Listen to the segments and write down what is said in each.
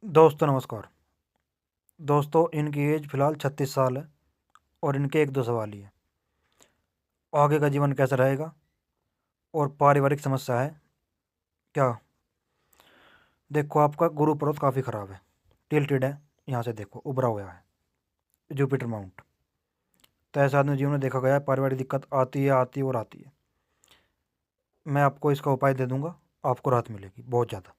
दोस्तों नमस्कार। दोस्तों इनकी एज फ़िलहाल 36 साल है और इनके एक दो सवाल ही है। आगे का जीवन कैसा रहेगा और पारिवारिक समस्या है क्या? देखो आपका गुरु पर्वत काफ़ी ख़राब है, टिल्टेड है, यहाँ से देखो उभरा हुआ है, जुपिटर माउंट। तो ऐसे आदमी जीवन में देखा गया है पारिवारिक दिक्कत आती है और आती है। मैं आपको इसका उपाय दे दूंगा, आपको राहत मिलेगी बहुत ज़्यादा।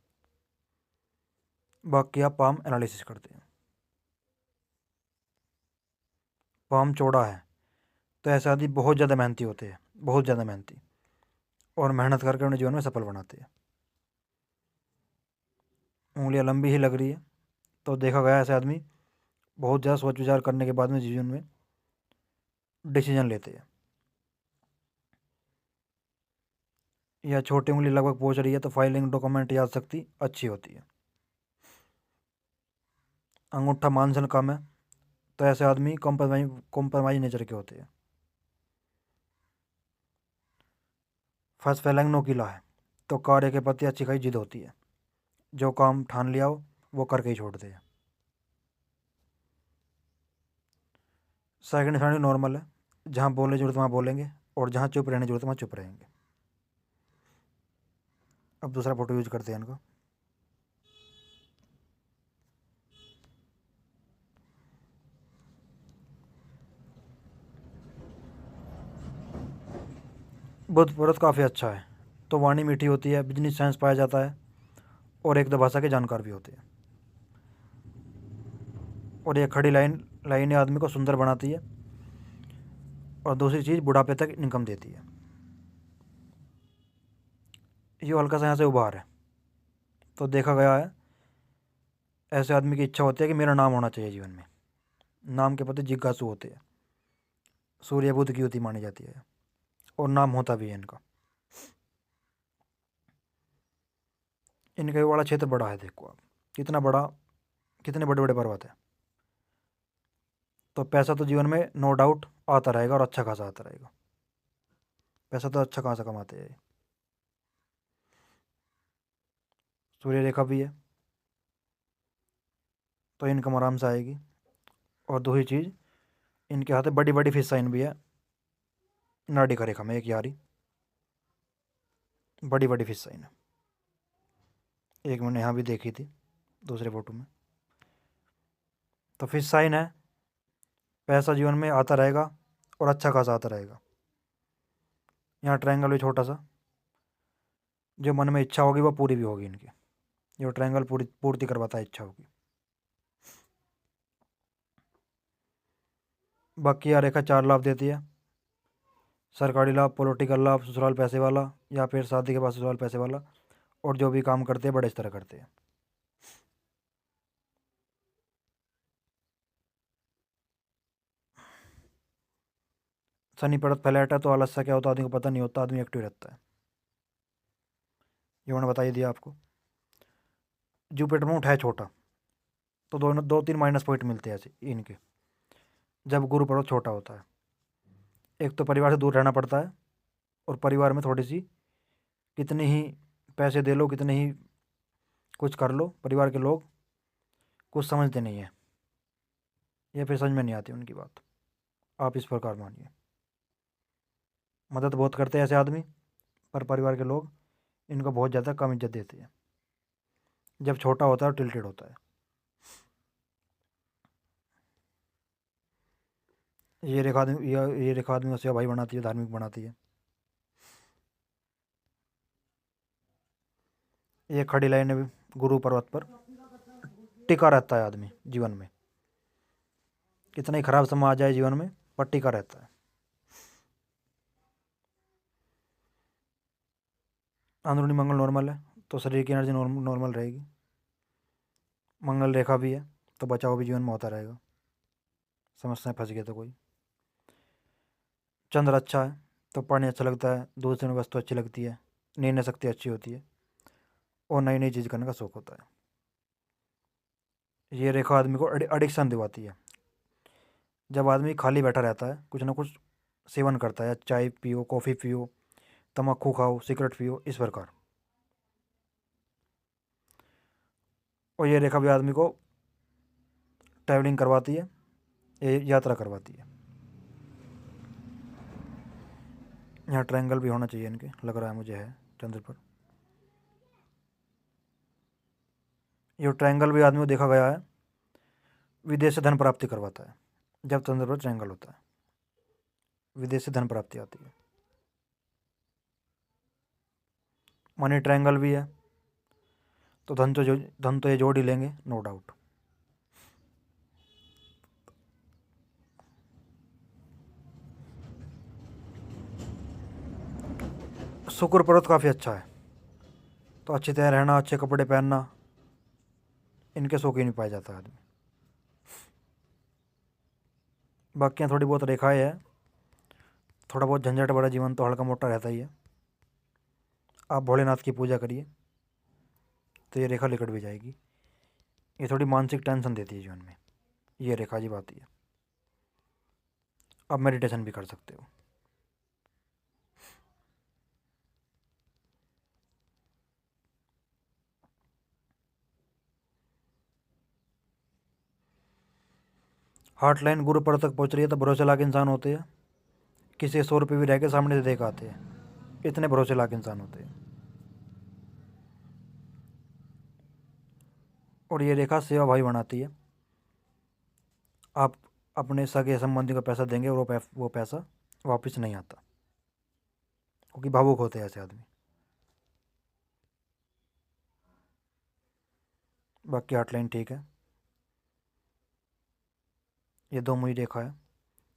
बाकी आप पाम एनालिसिस करते हैं। पाम चौड़ा है तो ऐसे आदमी बहुत ज़्यादा मेहनती होते हैं, बहुत ज़्यादा मेहनती, और मेहनत करके उन्हें जीवन में सफल बनाते हैं। उंगलियां लंबी ही लग रही है तो देखा गया ऐसे आदमी बहुत ज़्यादा सोच विचार करने के बाद में जीवन में डिसीजन लेते हैं। या छोटी उंगली लगभग पहुंच रही है तो फाइलिंग डॉक्यूमेंट याद शक्ति अच्छी होती है। अंगूठा मानसन कम है तो ऐसे आदमी कॉम्प्रोमाइज नेचर के होते हैं। फर्स्ट फैलंग नोकीला है तो कार्य के प्रति अच्छी खासी जिद होती है, जो काम ठान लिया हो वो करके ही छोड़ते हैं। सेकंड फैमिली नॉर्मल है, जहाँ बोलने जरूरत वहाँ बोलेंगे और जहाँ चुप रहने जरूरत वहाँ चुप रहेंगे। अब दूसरा फोटो यूज करते हैं इनका। बुद्ध व्रत काफ़ी अच्छा है तो वाणी मीठी होती है, बिजनेस सेंस पाया जाता है और एक दो भाषा के जानकार भी होते हैं। और ये खड़ी लाइनें आदमी को सुंदर बनाती है और दूसरी चीज़ बुढ़ापे तक इनकम देती है। ये हल्का सा यहाँ से उभार है तो देखा गया है ऐसे आदमी की इच्छा होती है कि मेरा नाम होना चाहिए जीवन में, नाम के प्रति जिज्ञासु होते हैं। सूर्य बुध की युति मानी जाती है और नाम होता भी है इनका। इनका ये वाला क्षेत्र बड़ा है, देखो आप कितना बड़ा, कितने बड़े बड़े पर्वत है। तो पैसा तो जीवन में नो डाउट आता रहेगा और अच्छा खासा आता रहेगा। पैसा तो अच्छा खासा कमाते हैं। सूर्य रेखा भी है तो इनकम आराम से आएगी। और दूसरी चीज़, इनके हाथ में बड़ी बड़ी फिश साइन भी है, नाड़ी का रेखा में एक यारी बड़ी बड़ी फिश साइन है। एक मैंने यहाँ भी देखी थी दूसरे फोटो में। तो फिश साइन है, पैसा जीवन में आता रहेगा और अच्छा खासा आता रहेगा। यहाँ ट्रायंगल भी छोटा सा, जो मन में इच्छा होगी वो पूरी भी होगी इनकी। जो ट्रायंगल पूर्ति करवाता है इच्छा होगी। बाकी यह रेखा 4 लाभ देती है, सरकारी लाभ, पॉलिटिकल लाभ, ससुराल पैसे वाला, या फिर शादी के बाद ससुराल पैसे वाला, और जो भी काम करते हैं बड़े स्तर करते हैं। शनि पड़त फ्लैट है तो आलस्य क्या होता है आदमी को पता नहीं होता, आदमी एक्टिव रहता है। ये मैंने बता ही दिया आपको। जुपिटर माउंट है छोटा तो दोनों 2-3 माइनस पॉइंट मिलते हैं ऐसे इनके, जब गुरु पर्वत छोटा होता है। एक तो परिवार से दूर रहना पड़ता है, और परिवार में थोड़ी सी कितने ही पैसे दे लो, कितने ही कुछ कर लो, परिवार के लोग कुछ समझते नहीं है, या फिर समझ में नहीं आती उनकी बात। आप इस प्रकार मानिए। मदद बहुत करते हैं ऐसे आदमी, पर परिवार के लोग इनको बहुत ज़्यादा कम इज्जत देते हैं। जब छोटा होता है और टिल्टेड होता है। ये रेखा आदमी को सेवा भाई बनाती है, धार्मिक बनाती है। ये खड़ी लाइन भी गुरु पर्वत पर टिका रहता है आदमी जीवन में, कितना ही खराब समय आ जाए जीवन में पर टिका रहता है। अंदरूनी मंगल नॉर्मल है तो शरीर की एनर्जी नॉर्मल रहेगी। मंगल रेखा भी है तो बचाव भी जीवन में होता रहेगा, समस्या फंस गए तो कोई। चंद्र अच्छा है तो पढ़ने अच्छा लगता है, दूसरे में वस्तु अच्छी लगती है, निर्णय शक्ति अच्छी होती है और नई नई चीज़ करने का शौक होता है। ये रेखा आदमी को एडिक्शन दिवाती है। जब आदमी खाली बैठा रहता है कुछ ना कुछ सेवन करता है, चाय पियो, कॉफ़ी पियो, तम्बाकू खाओ, सिगरेट पियो, इस प्रकार। और ये रेखा भी आदमी को ट्रैवलिंग करवाती है, ये यात्रा करवाती है। यहाँ ट्रायंगल भी होना चाहिए इनके, लग रहा है मुझे है चंद्र पर। ये ट्रायंगल भी आदमी को देखा गया है विदेश से धन प्राप्ति करवाता है। जब चंद्र पर ट्रायंगल होता है विदेश से धन प्राप्ति आती है। मनी ट्रायंगल भी है, तो धन तो ये जोड़ ही लेंगे, नो डाउट। शुक्र पर्वत काफ़ी अच्छा है, तो अच्छी तरह रहना, अच्छे कपड़े पहनना, इनके शौकीन नहीं पाया जाता आदमी। बाकी थोड़ी बहुत रेखाएं है, थोड़ा बहुत झंझट भरा जीवन तो हल्का मोटा रहता ही है। आप भोलेनाथ की पूजा करिए तो ये रेखा लिकट भी जाएगी। ये थोड़ी मानसिक टेंशन देती है जीवन में, ये रेखा जी आती है। आप मेडिटेशन भी कर सकते हो। हार्ट लाइन गुरु पर तक पहुंच रही है तो भरोसे लायक इंसान होते हैं। किसी 100 रुपये भी रह के सामने से देख आते हैं, इतने भरोसे लायक इंसान होते हैं। और ये रेखा सेवा भावी बनाती है। आप अपने सगे संबंधी को पैसा देंगे और वो पैसा वापस नहीं आता, क्योंकि भावुक होते हैं ऐसे आदमी। बाकी हार्ट लाइन ठीक है। ये दो मुझे देखा है,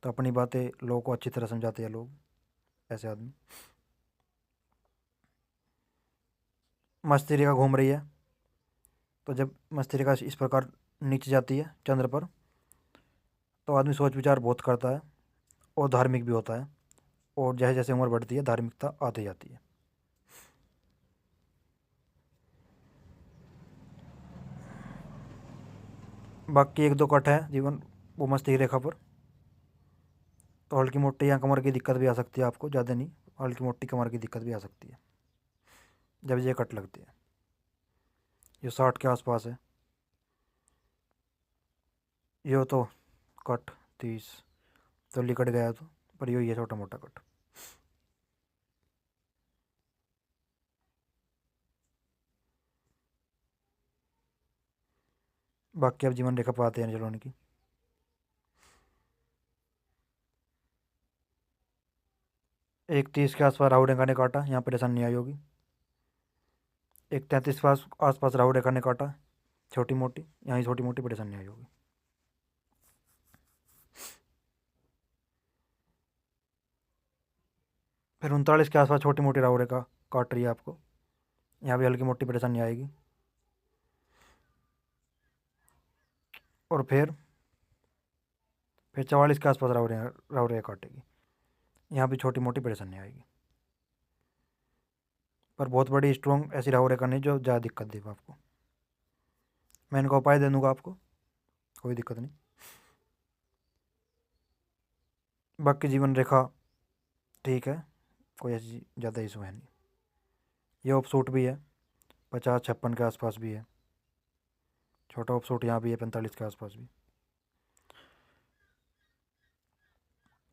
तो अपनी बातें लोगों को अच्छी तरह समझाते हैं लोग, ऐसे आदमी। मस्तिष्क घूम रही है, तो जब मस्तिष्क इस प्रकार नीचे जाती है चंद्र पर, तो आदमी सोच विचार बहुत करता है और धार्मिक भी होता है। और जैसे जैसे उम्र बढ़ती है धार्मिकता आती जाती है। बाकी एक दो कट है जीवन वो मस्तिष्क रेखा पर, तो हल्की मोटी या कमर की दिक्कत भी आ सकती है आपको, ज़्यादा नहीं, हल्की मोटी कमर की दिक्कत भी आ सकती है जब ये कट लगती है। ये 60 के आसपास है। ये तो कट 30 तो लिकट गया, तो पर ये है छोटा मोटा कट। बाकी अब जीवन रेखा पाते हैं चलो उनकी। एक 30 के आसपास राहु रेखा ने काटा, यहाँ परेशानी नहीं आई होगी। एक 33 के आसपास राहु रेखा ने काटा, छोटी मोटी, यहाँ छोटी मोटी परेशानी नहीं आई होगी। फिर 39 के आसपास छोटी मोटी राहु रेखा काट रही है आपको, यहाँ भी हल्की मोटी परेशानी आएगी। और फिर 44 के आसपास राहु रेखा काटेगी, यहाँ भी छोटी मोटी परेशानी आएगी। पर बहुत बड़ी स्ट्रॉन्ग ऐसी राहु रेखा नहीं जो ज़्यादा दिक्कत देगा आपको। मैं इनका उपाय दे दूँगा आपको, कोई दिक्कत नहीं। बाकी जीवन रेखा ठीक है, कोई ऐसी ज़्यादा इशू है नहीं। ये ऑफ भी है, 50-56 के आसपास भी है। छोटा ऑफ यहाँ भी है 45 के आसपास भी।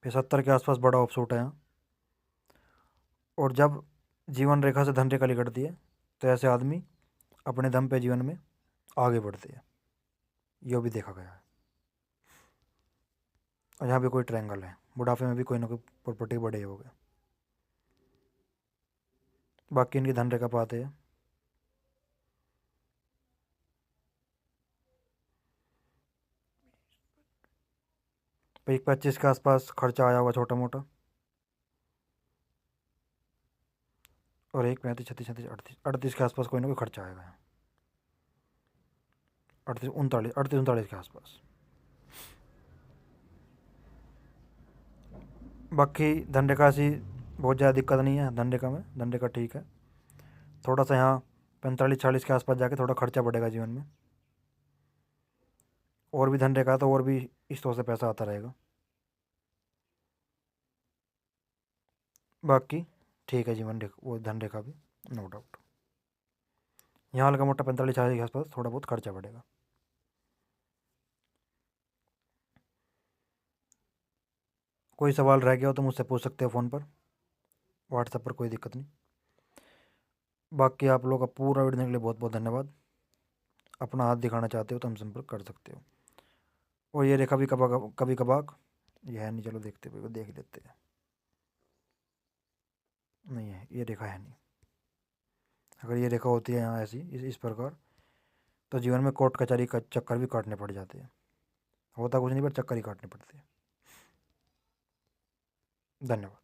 फिर 70 के आसपास बड़ा ऑफ है यहाँ। और जब जीवन रेखा से धन रेखा लिकटती है तो ऐसे आदमी अपने दम पे जीवन में आगे बढ़ते हैं, ये भी देखा गया है। और यहाँ भी कोई ट्रायंगल है, बुढ़ापे में भी कोई ना कोई प्रॉपर्टी बड़े हो गए। बाकी इनकी धन रेखा पाते हैं। भाई 25 के आसपास खर्चा आया हुआ छोटा मोटा, और एक 35, 36, 37, 38 के आसपास कोई ना कोई खर्चा आएगा यहाँ। 38, 39 के आसपास। बाकी धन रेखा से बहुत ज़्यादा दिक्कत नहीं है धन रेखा में, धन रेखा ठीक है। थोड़ा सा यहाँ 45-40 के आसपास जाके थोड़ा खर्चा बढ़ेगा जीवन में। और भी धन रेखा तो और भी इस तरह से पैसा आता रहेगा। बाकी ठीक है जीवन रेखा, वो धन रेखा भी नो डाउट। यहाँ हल्का मोटा 45,000 के आसपास थोड़ा बहुत खर्चा पड़ेगा। कोई सवाल रह गया हो तो मुझसे पूछ सकते हो फ़ोन पर, व्हाट्सएप पर, कोई दिक्कत नहीं। बाकी आप लोग का पूरा वीडियो देखने के लिए बहुत बहुत धन्यवाद। अपना हाथ दिखाना चाहते हो तो हम संपर्क कर सकते हो। और ये रेखा भी कभी कभाग ये है नहीं, चलो देखते हुए देख लेते हैं। नहीं है, ये रेखा है नहीं। अगर ये रेखा होती है यहाँ ऐसी इस प्रकार, तो जीवन में कोर्ट कचहरी का चक्कर भी काटने पड़ जाते हैं। होता कुछ नहीं पर चक्कर ही काटने पड़ते हैं। धन्यवाद।